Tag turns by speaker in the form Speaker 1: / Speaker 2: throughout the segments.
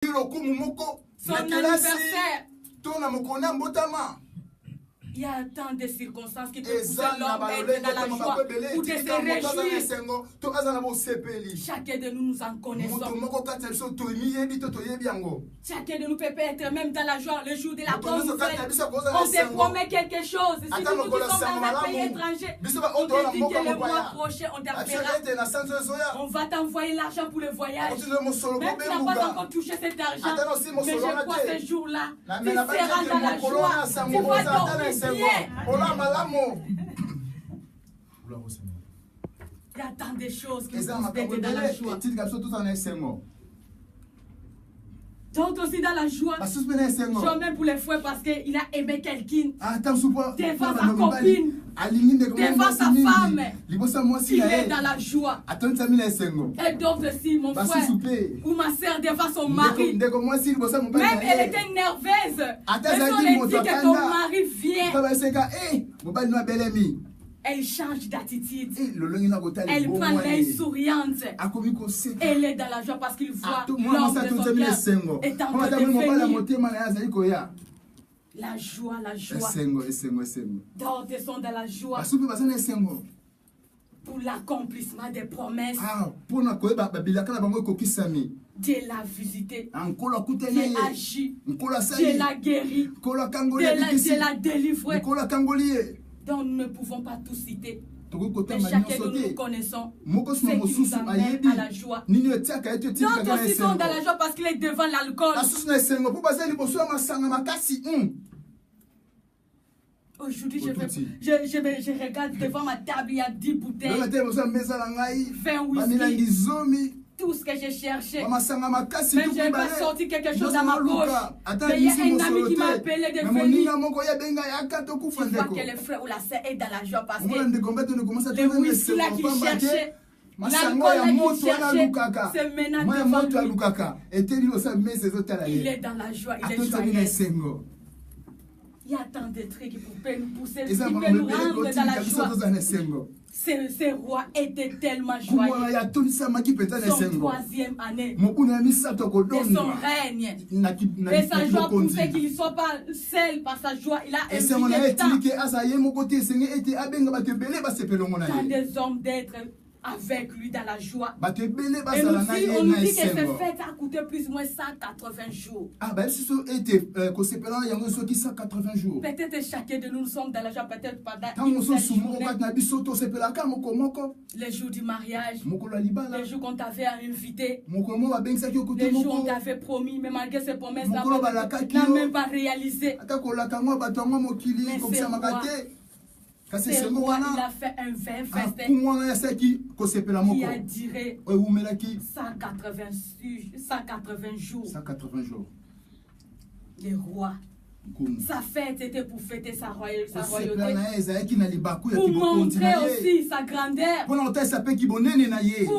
Speaker 1: Son anniversaire. Il y a tant de circonstances qui peuvent pousser l'homme à être dans la joie ou de se réjouir. Chacun de nous en connaissons. Chacun de nous peut être même dans la joie le jour de la bonne nouvelle. On te promet quelque chose. Si nous sommes dans un pays étranger, on te dit que le mois prochain, on t'appellera. On va t'envoyer l'argent pour le voyage. Même si tu n'as pas encore touché cet argent, mais je crois que ce jour-là, tu seras dans la joie. Tu vas dormir. Il y a tant de choses qui nous mettent dans la joie. D'autres aussi dans la joie. Genre même pour les frères parce qu'il a aimé quelqu'un. Devant sa copine. Devant sa femme. Il est dans la joie. Et d'autres aussi, mon frère ou ma soeur devant son mari. Même elle était nerveuse. Mais on lui dit que ton mari vient. Elle change d'attitude. Elle prend l'œil souriante. Elle est dans la joie parce qu'il voit l'homme de son cœur est en train de venir. La joie, la joie. D'autres sont dans la joie pour l'accomplissement des promesses. Dieu l'a visité. Dieu agit. Dieu l'a guéri. Dieu l'a délivré. Donc nous ne pouvons pas tout citer. Mais chacun de nous connaissons ce qui nous amène à la joie. D'autres aussi sont dans la joie parce qu'il est devant l'alcool. Aujourd'hui, je regarde devant ma table, il y a 10 bouteilles. 20 whisky. Tout ce que j'ai cherché. Même je n'ai pas sorti quelque chose dans ma poche. Mais il y a un ami qui m'a appelé de venir. Tu vois que le frère ou la sœur est dans la joie parce que le whisky là qu'il cherchait, l'alcool là qu'il cherchait, c'est maintenant devant lui. Il est dans la joie, il est joyeux. Il y a tant de trucs qui peuvent nous pousser, qui peuvent nous rendre dans la joie. Ce roi était tellement joyeux. Son 3e année de son règne. Et sa joie pouvait qu'il ne soit pas seul par sa joie. Il a invité tant des hommes d'être avec lui dans la joie. Et on nous dit que cette fête a coûté plus ou moins 180 jours. Peut-être chacun de nous sommes dans la joie, peut-être pendant une seule journée. Le jour du mariage, le jour qu'on t'avait invité, le jour qu'on t'avait promis, mais malgré ces promesses, n'a même pas réalisé. C'est roi, il a fait un vin festin qui a duré 180 jours. Le roi. Sa fête était pour fêter sa royauté. Pour montrer aussi sa grandeur. Pour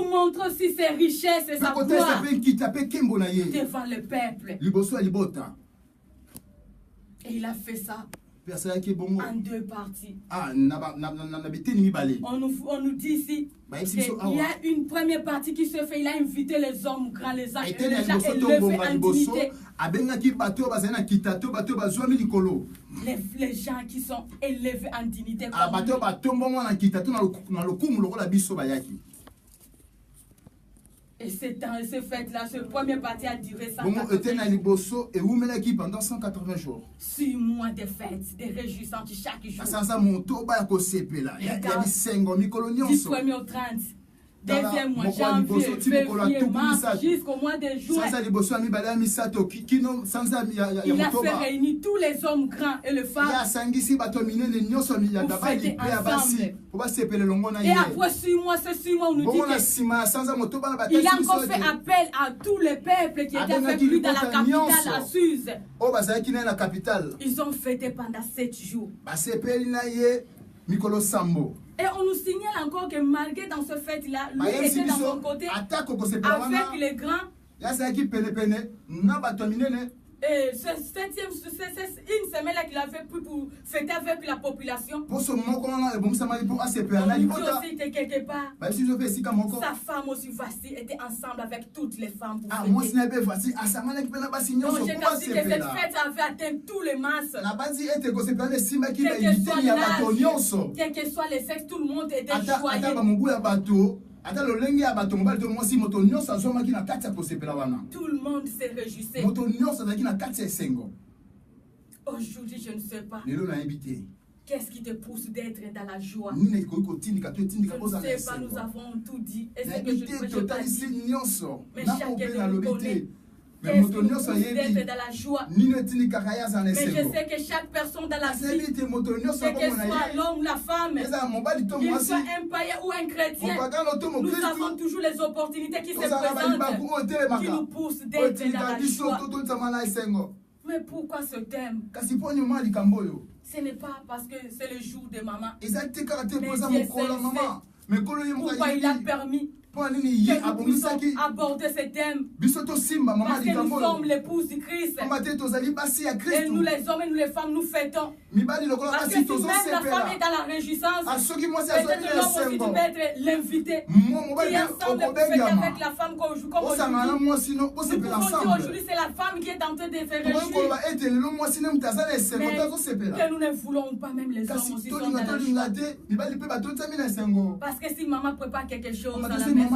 Speaker 1: montrer aussi ses richesses et sa gloire devant le peuple. Et il a fait ça en 2 parties. On nous dit ici qu'il y a une première partie qui se fait. Il a invité les hommes grands, les gens élevés en dignité. Les gens qui sont élevés en dignité. Et c'est dans ce fête-là, ce premier parti a duré 180 jours. 6 mois de fêtes, de réjouissances chaque jour. Du 1er au 30. Deuxième mois, janvier, février, mars, jusqu'au mois de juin. Il a fait réunir tous les hommes grands et les femmes pour fêter ensemble. Et après 6 mois, c'est 6 mois, on nous dit qu'il a encore fait appel à tous les peuples qui étaient avec lui dans la capitale, à Suse. Ils ont fêté pendant 7 jours. Et on nous signale encore que malgré dans ce fête-là, lui était dans son côté avec les grands Et c'est une semaine là qu'il avait pris pour fêter avec la population.
Speaker 2: Pour ce moment, on a bon ça m'a dit pour assez peu.
Speaker 1: On dit aussi était quelque part.
Speaker 2: Bah si je fais ici comme encore.
Speaker 1: Sa femme aussi voici était ensemble avec toutes les femmes.
Speaker 2: Ah moi si n'avais voici à sa manière qui peut n'a pas signé.
Speaker 1: Donc j'ai dit que cette fête avait atteint tous les masses.
Speaker 2: La base était que c'est plein de sima qui va
Speaker 1: éviter
Speaker 2: il y a bateau nyonso.
Speaker 1: Quel que soit les sexes, tout le monde était joyeux.
Speaker 2: Ata ba mungu ya bateau. Ata lo lengi ya bateau mobali to moi si moto nyonso azoma ki na kati ya posepela wana.
Speaker 1: Tout le monde se réjouissait.
Speaker 2: Moto nyonso azaki na kati ya esengo.
Speaker 1: Aujourd'hui, je ne sais pas. Qu'est-ce qui te pousse d'être dans la joie? Je ne sais pas, nous avons tout dit. Et c'est que je ne peux pas dire. Mais chacun nous connaît. Qu'est-ce qui nous pousse d'être dans la joie? Mais je sais que chaque personne dans la vie, quel que soit l'homme ou la femme, qu'il soit un païen ou un chrétien, nous avons toujours les opportunités qui se présentent, qui nous poussent d'être dans la joie. Mais pourquoi ce thème? Ce n'est pas parce que c'est le jour de maman. Mais pourquoi il a permis que nous puissions aborder ce thème? Parce que nous sommes l'épouse du Christ. Et nous les hommes et nous les femmes nous fêtons. Parce que si même la femme est dans la réjouissance, peut-être l'homme aussi peut être l'invité qui est ensemble pour fêter avec la femme comme aujourd'hui. Nous pouvons dire aujourd'hui c'est la femme qui est en train de se réjouir. Mais que nous ne voulons pas, même les hommes aussi sont dans la joie. Parce que si maman prépare quelque chose dans la maison, le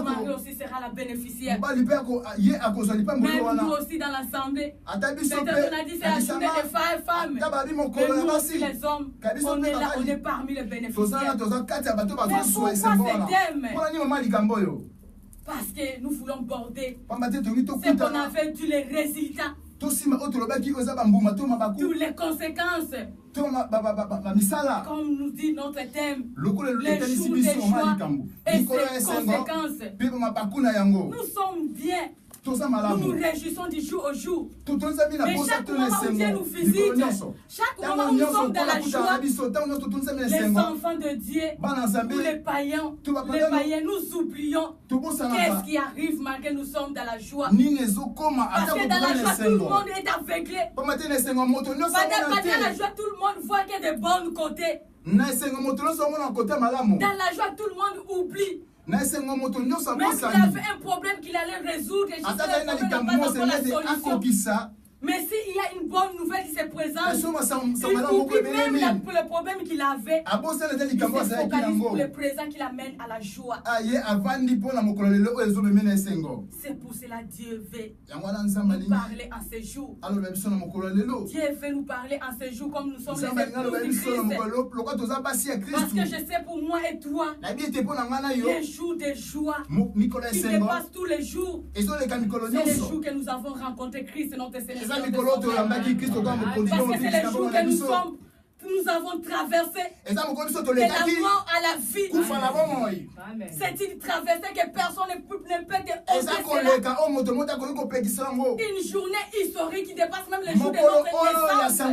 Speaker 1: mari aussi sera la bénéficiaire. Même nous aussi dans l'assemblée. Peut-être on a dit c'est la journée des femmes. Mais nous aussi les hommes, on est là, on est parmi les bénéficiaires. Mais pourquoi ce thème? Parce que nous voulons border ce qu'on avait dit les résultats. Toutes les conséquences. Comme nous dit notre thème, les jours des joie et ses conséquences. Nous sommes bien. Nous nous réjouissons du jour au jour. Mais chaque moment où Dieu nous visite, chaque moment où nous sommes dans la joie, les enfants de Dieu, ou les païens, nous oublions qu'est-ce qui arrive malgré nous sommes dans la joie. Parce que dans la joie, tout le monde est aveuglé. Dans la joie, tout le monde voit qu'il y a de bons côtés. Dans la joie, tout le monde oublie. Même s'il avait un problème qu'il allait résoudre, mais s'il y a une bonne nouvelle qui se présente, il oublie même le problème qu'il avait. Il se focalise pour le présent qu'il amène à la joie. C'est pour cela que Dieu veut nous parler en ce jour. Dieu veut nous parler en ce jour comme nous sommes les épouses de Christ. Parce que je sais pour moi et toi, les jours de joie qui dépassent tous les jours, c'est les jours que nous avons rencontré Christ, notre Seigneur. Parce que c'est les jours que nous avons traversé de la mort à la vie. C'est une traversée que personne ne peut une journée historique qui dépasse même les jours de notre naissance.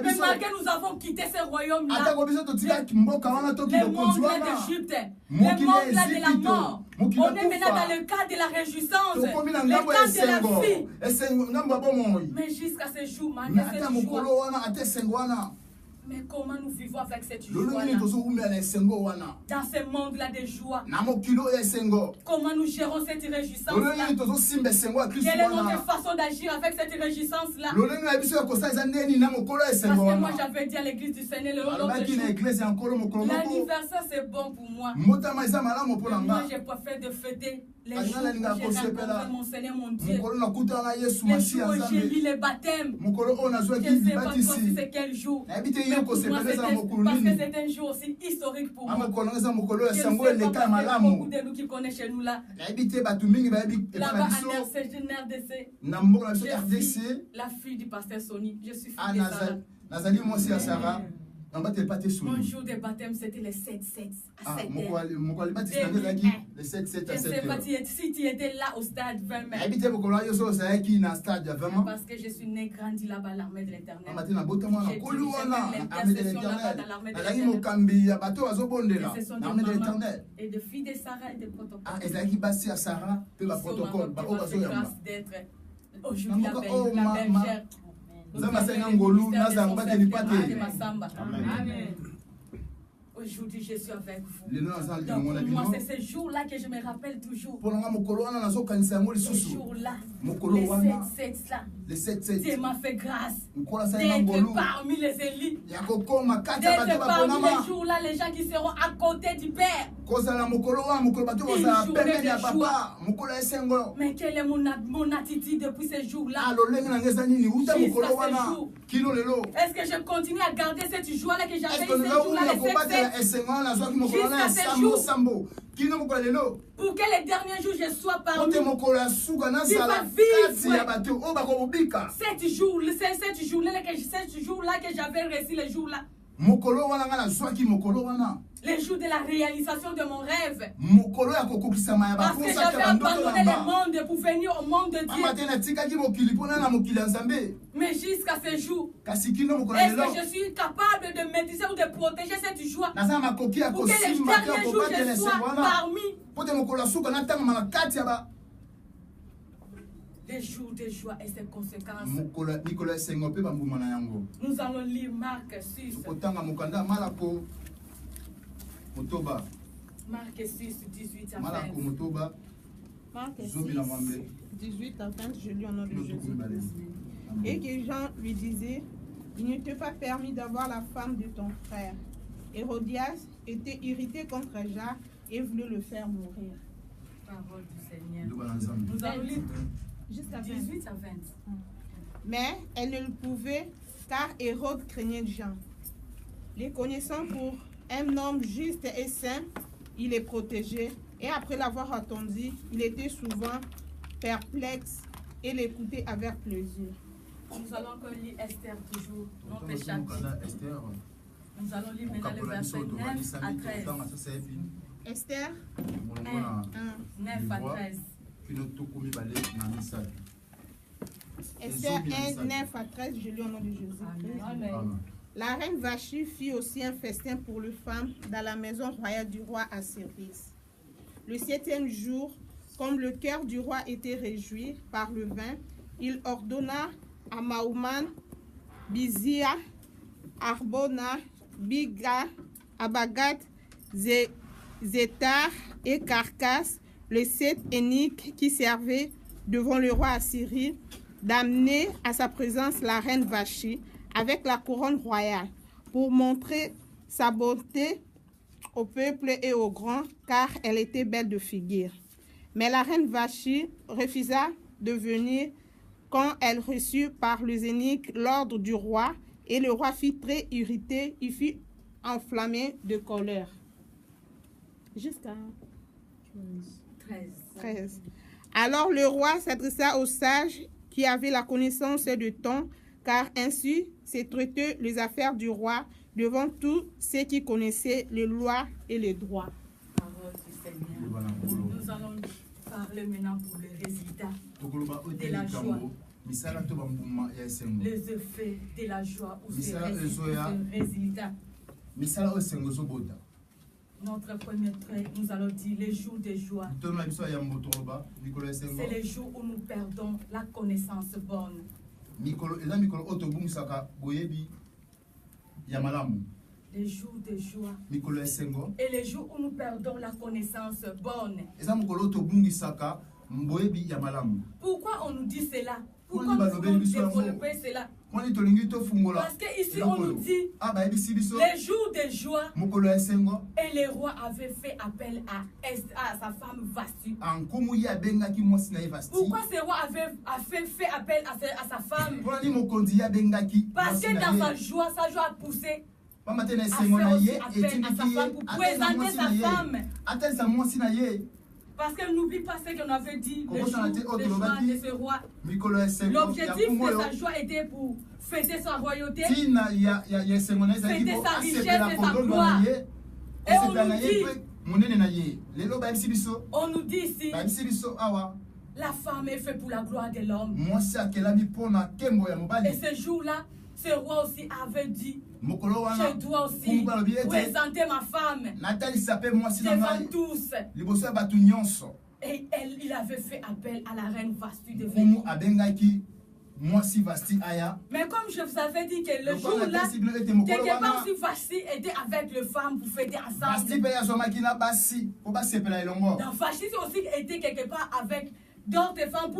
Speaker 1: Mais malgré nous avons quitté ce royaume-là, le monde d'Égypte, le monde de la mort. On est maintenant dans le cadre de la réjouissance, le cadre de la vie. Mais jusqu'à ce jour, malgré cette joie, mais comment nous vivons avec cette joie-là? Dans ce monde-là de joie, comment nous gérons cette réjouissance-là? Quelle est notre façon d'agir avec cette réjouissance-là? Parce que moi j'avais dit à l'église du Seigneur le long de jour, l'anniversaire c'est bon pour moi. Moi je préfère de fêter les jours où j'ai rencontré mon Seigneur, mon Dieu. Les jours où j'ai lu le baptême. Je ne sais pas toi si c'est quel jour. Mais pour moi, parce que c'est un jour aussi historique pour moi. Je ne sais pas beaucoup de nous qui connaissent chez nous là. Là-bas en RDC, la fille du pasteur Sony. Je suis fille de Sarah. Mon jour de baptême, c'était les 7-7 à 7 heures.
Speaker 2: Les 7-7 à 7
Speaker 1: heures. Je ne sais pas si tu étais là au stade 20 mai. Parce que je suis né, grandi là-bas à l'armée de l'Éternel. J'ai dirigé l'intercession là-bas dans l'armée de l'Éternel. Ce sont des mamans et de filles de Sarah et de protocole. Grâce d'être aujourd'hui la bergère. Amen. Aujourd'hui, je suis avec vous. Donc, pour moi, c'est ce jour-là que je me rappelle toujours. Ce jour-là, les 7-7 là. Dieu m'a fait grâce d'être parmi les élites. D'être parmi les jours-là, les gens qui seront à côté du Père. Mais quelle est mon attitude depuis ce jour-là? Est-ce que je continue à garder cette joie-là que j'avais ce jour-là, les 7-7? Jusqu'à ce jour, pour que les derniers jours je sois parmi, cette jour-là que j'avais réussi, les jours-là, les jours de la réalisation de mon rêve, parce que j'avais abandonné le monde pour venir au monde de Dieu. Mais jusqu'à ce jour, est-ce que je suis capable de maîtriser ou de protéger cette joie pour que les derniers jours je sois parmi les jours de joie et ses conséquences? Nous allons lire Marc 6. Marc 6, 18 à 20.
Speaker 3: Marc 6, 18 à 20, je lis au nom de Jésus. Et que Jean lui disait, il ne t'est pas permis d'avoir la femme de ton frère. Hérodias était irrité contre Jacques et voulait le faire mourir.
Speaker 1: Parole du Seigneur. Nous allons lire jusqu'à 18 à 20.
Speaker 3: Mais elle ne le pouvait car Hérode craignait Jean. Les connaissant pour un homme juste et saint, il les protégeait. Et après l'avoir attendu, il était souvent perplexe et l'écoutait avec plaisir.
Speaker 1: Nous allons encore lire Esther toujours, notre chapitre. Nous allons lire maintenant le verset 9 à 13.
Speaker 3: Esther
Speaker 1: 9 à 13.
Speaker 3: Esther 1, 9 à 13, je lis au nom de Jésus.
Speaker 1: Amen.
Speaker 3: La reine Vashti fit aussi un festin pour les femmes dans la maison royale du roi à service. Le 7e jour, comme le cœur du roi était réjoui par le vin, il ordonna à Maouman, Bizia, Arbona, Biga, Abagat, Zétar et Carcasse, les 7 eunuques qui servaient devant le roi Assyrie, d'amener à sa présence la reine Vashti avec la couronne royale pour montrer sa beauté au peuple et aux grands, car elle était belle de figure. Mais la reine Vashti refusa de venir quand elle reçut par les eunuques l'ordre du roi, et le roi fut très irrité, il fut enflammé de colère. Jusqu'à 13. Alors le roi s'adressa aux sages qui avaient la connaissance de temps, car ainsi s'est traité les affaires du roi devant tous ceux qui connaissaient les lois et les droits.
Speaker 1: Parole du Seigneur. Nous allons parler maintenant pour les résultats de la joie. Les effets de la joie ou ces résultats. Notre premier trait, nous allons dire les jours de joie. C'est les jours où nous perdons la connaissance bonne. Les jours de joie et les jours où nous perdons la connaissance bonne. Pourquoi on nous dit cela? Pourquoi nous voulons développer cela? Parce qu'ici on nous dit les jours de joie et le roi avait fait appel à sa femme Vashti. Pourquoi ce roi avait fait appel à sa femme? Parce que dans sa joie a poussé à faire aussi appel à sa femme pour présenter sa femme. Parce que n'oublie pas ce qu'on avait dit le jour de joie de ce roi. L'objectif de sa joie était pour fêter sa royauté, fêter sa richesse et sa gloire. Et on nous dit ici, la femme est faite pour la gloire de l'homme. Et ce jour-là, ce roi aussi avait dit, je dois aussi présenter ma femme devant tous. Et il avait fait appel à la reine Vashti de venir. Mais comme je vous avais dit que le jour-là, quelque part aussi Vashti était avec les femmes pour fêter ensemble. Donc Vashti aussi était quelque part avec d'autres femmes pour